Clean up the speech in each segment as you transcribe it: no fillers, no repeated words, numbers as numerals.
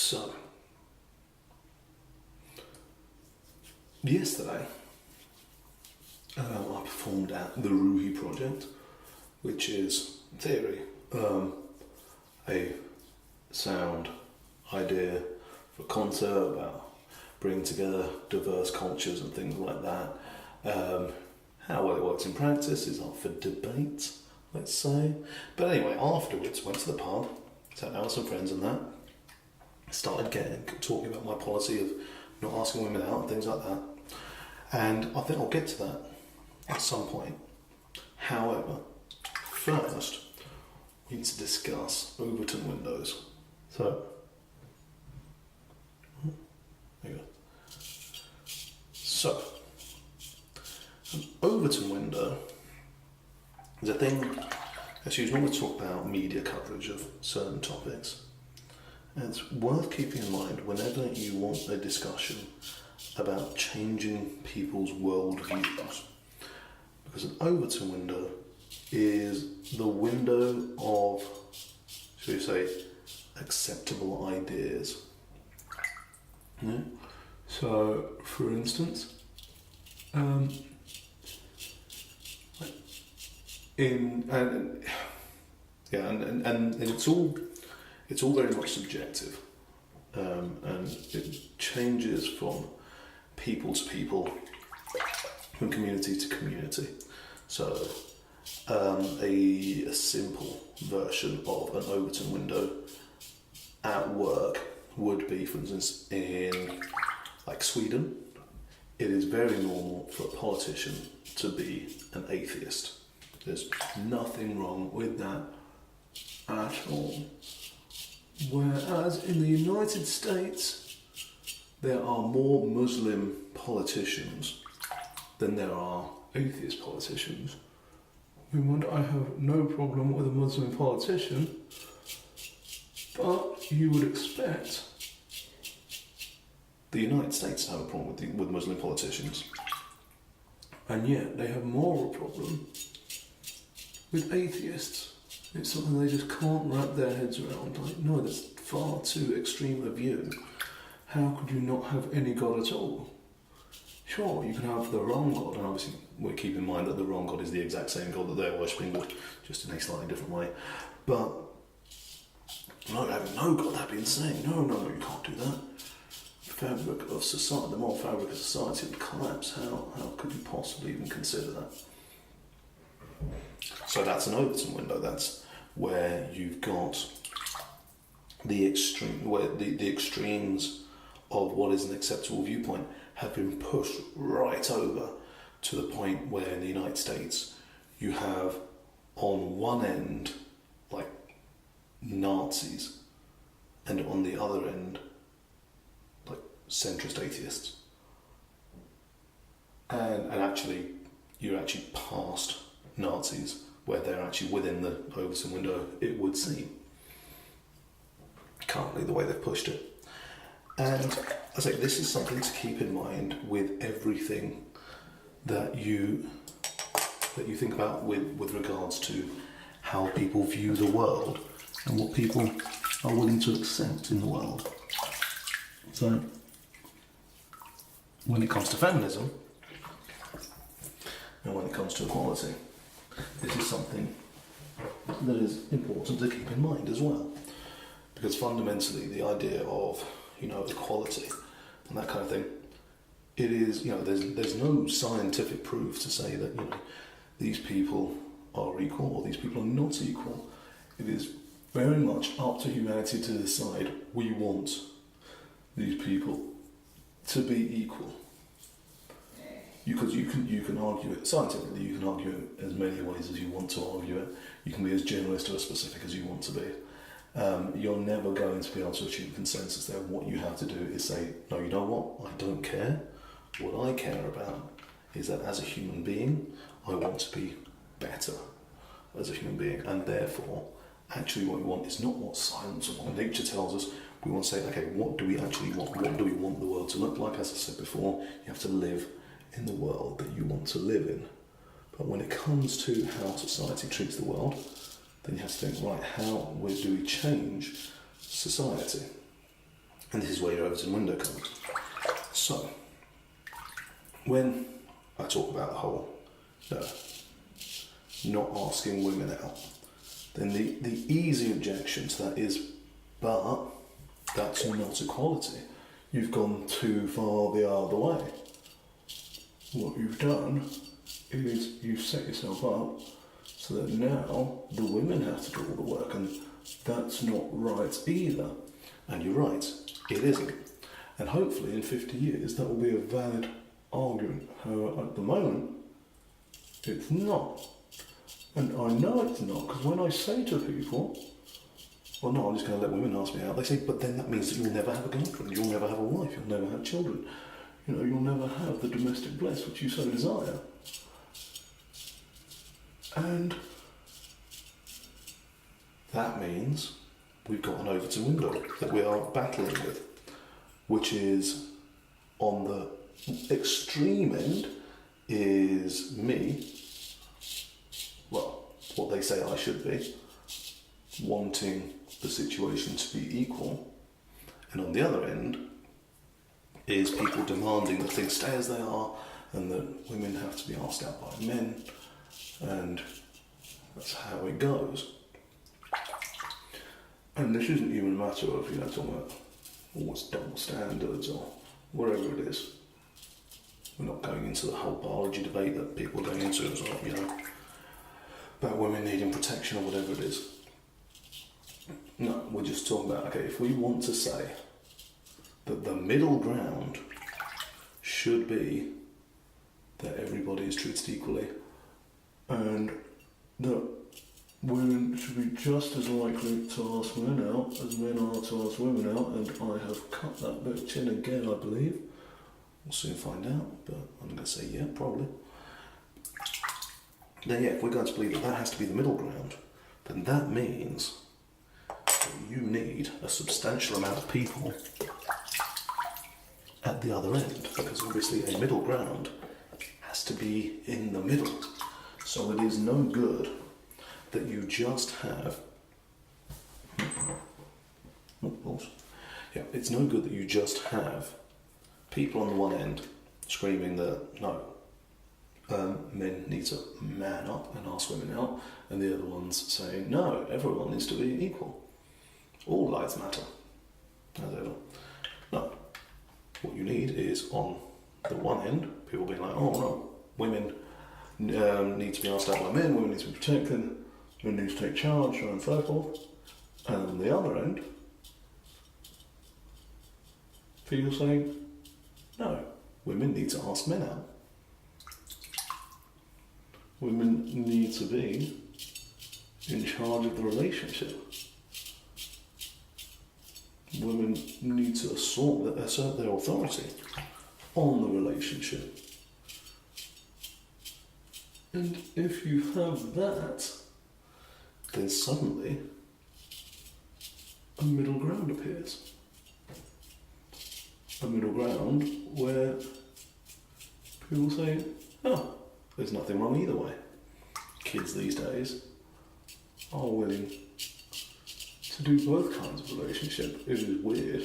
So, yesterday I performed at the Ruhi Project, which is, in theory, a sound idea for a concert about bringing together diverse cultures and things like that. How well it works in practice is up for debate, let's say. But anyway, afterwards, went to the pub, sat down with some friends and that, started talking about my policy of not asking women out and things like that. And I think I'll get to that at some point. However, first, we need to discuss Overton Windows. So, there you go. So, an Overton window is a thing that's used when we talk about media coverage of certain topics. And it's worth keeping in mind whenever you want a discussion about changing people's worldviews. Because an Overton window is the window of, shall we say, acceptable ideas. Yeah? So, for instance, and it's all very much subjective, and it changes from people to people, from community to community. So, a simple version of an Overton window at work would be, for instance, in like Sweden, it is very normal for a politician to be an atheist. There's nothing wrong with that at all. Whereas in the United States, there are more Muslim politicians than there are atheist politicians. I have no problem with a Muslim politician, but you would expect the United States to have a problem with Muslim politicians. And yet they have more of a problem with atheists. It's something they just can't wrap their heads around. Like, no, that's far too extreme a view. How could you not have any God at all? Sure, you can have the wrong God, and obviously we keep in mind that the wrong God is the exact same God that they're worshipping, but just in a slightly different way. But no, having no God, that'd be insane. No, you can't do that. Fabric of society, the moral fabric of society would collapse. How could you possibly even consider that? So that's an Overton window. That's where you've got the extreme, where the extremes of what is an acceptable viewpoint have been pushed right over to the point where in the United States you have on one end like Nazis and on the other end like centrist atheists. And actually you're actually past Nazis where they're actually within the Overton window, it would seem. Currently the way they've pushed it. And I say this is something to keep in mind with everything that you think about with regards to how people view the world and what people are willing to accept in the world. So when it comes to feminism and when it comes to equality, this is something that is important to keep in mind as well. Because fundamentally the idea of equality and that kind of thing, it is, there's no scientific proof to say that, these people are equal or these people are not equal. It is very much up to humanity to decide we want these people to be equal. Because you can argue it scientifically, you can argue it as many ways as you want to argue it. You can be as generalist or as specific as you want to be. You're never going to be able to achieve consensus there. What you have to do is say, no, you know what, I don't care. What I care about is that as a human being, I want to be better as a human being, and therefore, actually what we want is not what science or what nature tells us. We want to say, okay, what do we actually want? What do we want the world to look like? As I said before, you have to live in the world that you want to live in. But when it comes to how society treats the world, then you have to think, right, how do we change society? And this is where your Overton window comes. So, when I talk about the whole not asking women out, then the easy objection to that is, but that's not equality. You've gone too far the other way. What you've done is you've set yourself up so that now the women have to do all the work, and that's not right either. And you're right, it isn't. And hopefully in 50 years that will be a valid argument. However, at the moment, it's not. And I know it's not, because when I say to people, well, no, I'm just going to let women ask me out, they say, but then that means that you'll never have a girlfriend, you'll never have a wife, you'll never have children. You know, you'll never have the domestic bliss which you so desire. And that means we've got an Overton window that we are battling with, which is on the extreme end is me, well, what they say I should be, wanting the situation to be equal, and on the other end is people demanding that things stay as they are and that women have to be asked out by men, and that's how it goes. And this isn't even a matter of, talking about what's double standards or whatever it is. We're not going into the whole biology debate that people are going into as well, about women needing protection or whatever it is. No, we're just talking about, okay, if we want to say that the middle ground should be that everybody is treated equally and that women should be just as likely to ask men out as men are to ask women out, and I have cut that bitch in again, I believe. We'll soon find out, but I'm going to say yeah, probably. Then yeah, if we're going to believe that that has to be the middle ground, then that means that you need a substantial amount of people at the other end, because obviously a middle ground has to be in the middle. So it is no good that you just have... it's no good that you just have people on the one end screaming that no, men need to man up and ask women out, and the other ones saying no, everyone needs to be equal. All lives matter, as ever. No, what you need is on the one end, people being like, oh no, women need to be asked out by men, women need to be protected, women need to take charge, so on and so forth. And on the other end, people saying, no, women need to ask men out. Women need to be in charge of the relationship. Women need to assert their authority on the relationship. And if you have that, then suddenly a middle ground appears. A middle ground where people say, oh, there's nothing wrong either way. Kids these days are willing to do both kinds of relationship. It is weird,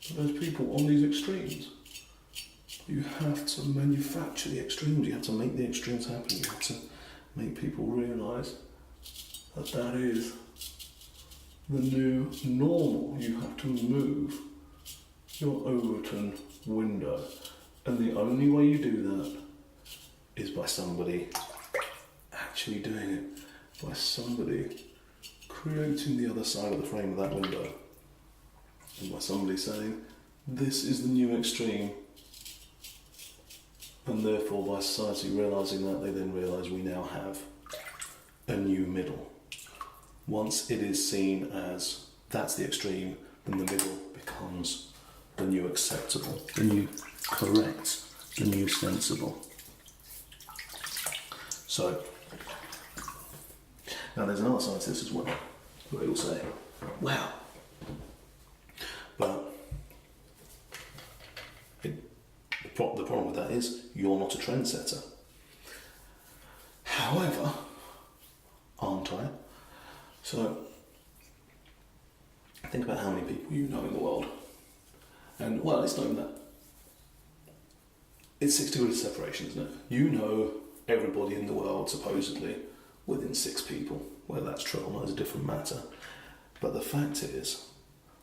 but there's people on these extremes. You have to manufacture the extremes, you have to make the extremes happen, you have to make people realise that that is the new normal. You have to move your Overton window, and the only way you do that is by somebody actually doing it, by somebody creating the other side of the frame of that window, and by somebody saying this is the new extreme, and therefore by society realising that, they then realise we now have a new middle. Once it is seen as that's the extreme, then the middle becomes the new acceptable, the new correct, the new sensible. So, now there's another side to this as well, where you'll say, wow, but the problem with that is you're not a trendsetter. However, aren't I? So, think about how many people you know in the world And, well, it's not even that. It's 6 degrees of separation, isn't it? You know everybody in the world, supposedly, within 6 people. Whether that's true or not is a different matter. But the fact is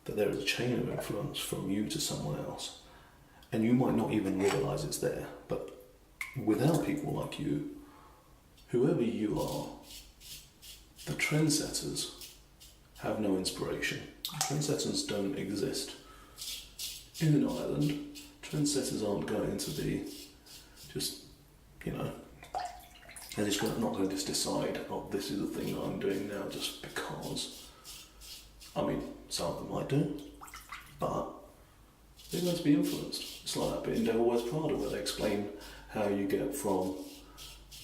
that there is a chain of influence from you to someone else. And you might not even realise it's there. But without people like you, whoever you are, the trendsetters have no inspiration. Trendsetters don't exist. In an island, trendsetters aren't going to be just, they're just not going to just decide, oh, this is the thing that I'm doing now just because. I mean, some of them might do, but they're going to be influenced. It's like that bit in Devil Wears Prada where they explain how you get from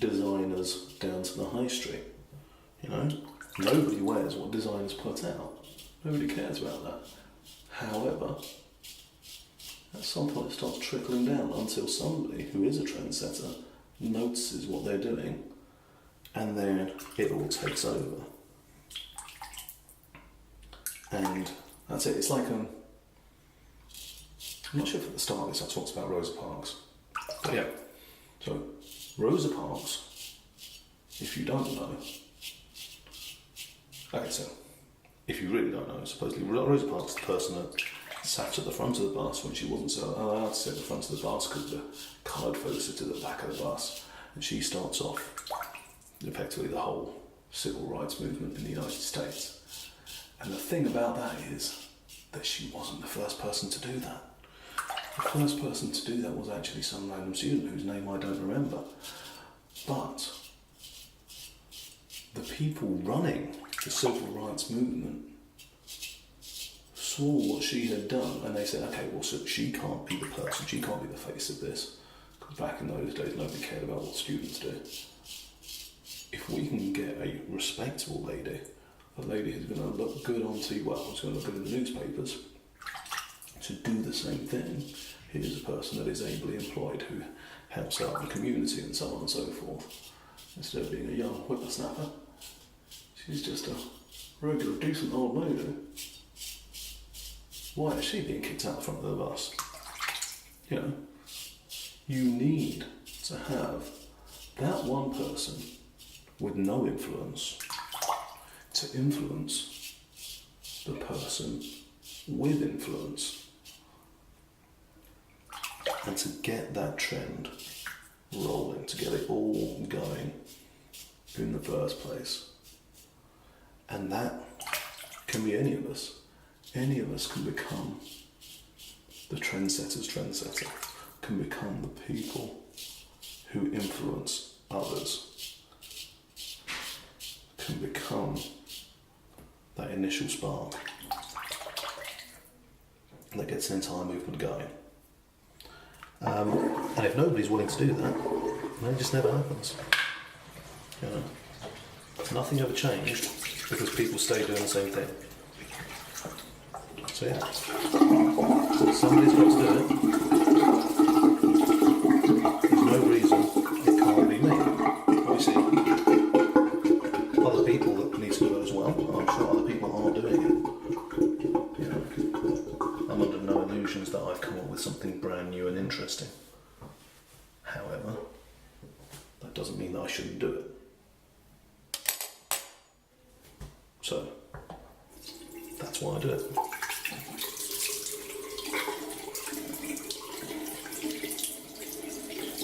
designers down to the high street. Nobody wears what designers put out. Nobody cares about that. However, at some point it starts trickling down until somebody who is a trendsetter notices what they're doing, and then it all takes over. And that's it. It's like, I'm not sure if at the start of this I talked about Rosa Parks. But yeah, so Rosa Parks, if you don't know, okay, so if you really don't know, supposedly Rosa Parks is the person that sat at the front of the bus when she wasn't so allowed to sit at the front of the bus because the coloured folks sit at the back of the bus, and she starts off effectively the whole civil rights movement in the United States. And the thing about that is that she wasn't the first person to do that. The first person to do that was actually some random student whose name I don't remember. But the people running the civil rights movement saw what she had done, and they said, okay, well, so she can't be the person, she can't be the face of this. Because back in those days, nobody cared about what students did. If we can get a respectable lady, a lady who's going to look good on TV, well, who's going to look good in the newspapers, to do the same thing, here's a person that is ably employed who helps out the community and so on and so forth. Instead of being a young whippersnapper, she's just a regular, decent old lady. Why is she being kicked out the front of the bus? You need to have that one person with no influence to influence the person with influence, and to get that trend rolling, to get it all going in the first place. And that can be any of us. Any of us can become the trendsetter's trendsetter, can become the people who influence others, can become that initial spark that gets the entire movement going. And if nobody's willing to do that, then it just never happens. Nothing ever changed because people stay doing the same thing. So yeah, somebody's got to do it. There's no reason it can't be me. Obviously, other people that need to do it as well. I'm sure other people are doing it. I'm under no illusions that I've come up with something brand new and interesting. However, that doesn't mean that I shouldn't do it. So, that's why I do it.